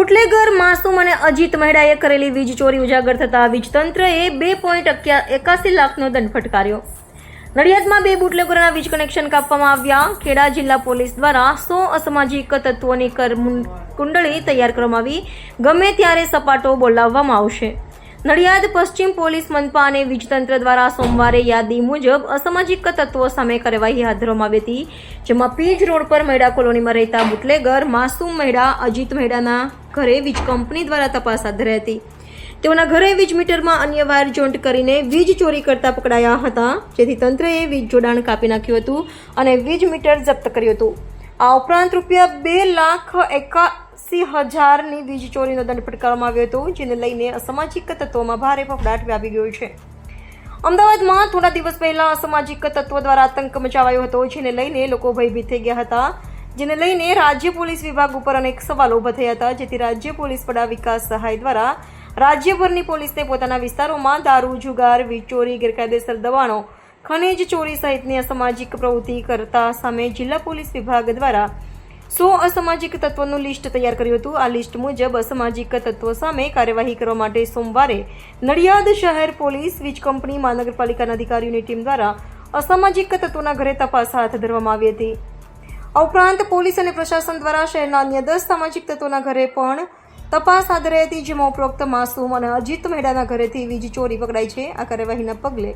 Bootlegger માસૂમ અને અજીત મહેડાએ કરેલી વીજ ચોરી ઉજાગર થતા વીજ તંત્રએ 2.81 લાખનો દંડ ફટકાર્યો। નડિયાદમાં 2 બુટલેગરોના વીજ કનેક્શન કાપવામાં આવ્યા। ખેડા જિલ્લા પોલીસ દ્વારા 100 અસામાજિક તત્વોની કુંડળી તૈયાર કરવામાં આવી। ગમે ત્યારે સપાટો બોલાવવામાં આવશે। નડિયાદ પશ્ચિમ પોલીસ મનપા અને વીજ તંત્ર દ્વારા સોમવારે યાદી મુજબ અસામાજિક તત્વો સામે કાર્યવાહી હાથ ધરવામાં આવી હતી, જેમાં પીજ રોડ પર મહેડા કોલોનીમાં રહેતા બુટલેગર માસૂમ મહેડા અજીત મહેડાના ઘરે વીજ કંપની દ્વારા તપાસ હાથ ધરાઈ હતી। તેઓના ઘરે વીજ મીટરમાં અન્ય વાયર જોઈન્ટ કરીને વીજ ચોરી કરતા પકડાયા હતા, જેથી તંત્રએ વીજ જોડાણ કાપી નાખ્યું હતું અને વીજ મીટર જપ્ત કર્યું હતું। આ ઉપરાંત ₹2,81,000ની વીજ ચોરીનો દંડ ફટકારવામાં આવ્યો હતો, જેને લઈને અસામાજિક તત્વોમાં ભારે ફફડાટ વ્યાપી ગયો છે। અમદાવાદમાં થોડા દિવસ પહેલા અસામાજિક તત્વો દ્વારા આતંક મચાવાયો હતો, જેને લઈને લોકો ભયભીત થઈ ગયા હતા, જેને લઈને રાજ્ય પોલીસ વિભાગ ઉપર અનેક સવાલો ઉભા થયા હતા, જેથી રાજ્ય પોલીસ વડા વિકાસ સહાય દ્વારા રાજ્યભરની પોલીસને પોતાના વિસ્તારોમાં દારૂ, જુગાર, વીજ ચોરી, ગેરકાયદેસર દબાણો, ખનીજ ચોરી સહિતની અસામાજિક પ્રવૃત્તિ કરતા સામે જિલ્લા પોલીસ વિભાગ દ્વારા 100 અસામાજિક તત્વોનું લિસ્ટ તૈયાર કર્યું હતું। આ લિસ્ટ મુજબ અસામાજિક તત્વો સામે કાર્યવાહી કરવા માટે સોમવારે નડિયાદ શહેર પોલીસ, વીજ કંપની, મહાનગરપાલિકાના અધિકારીઓની ટીમ દ્વારા અસામાજિક તત્વોના ઘરે તપાસ હાથ ધરવામાં આવી હતી। આ ઉપરાંત પોલીસ અને પ્રશાસન દ્વારા શહેરના અન્ય 10 સામાજિક તત્વોના ઘરે પણ તપાસ હાથ ધરાઈ હતી, જેમાં ઉપરોક્ત માસૂમ અને અજીત મહેડાના ઘરેથી વીજ ચોરી પકડાઈ છે। આ કાર્યવાહીના પગલે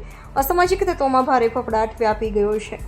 અસામાજિક તત્વોમાં ભારે ફફડાટ વ્યાપી ગયો છે।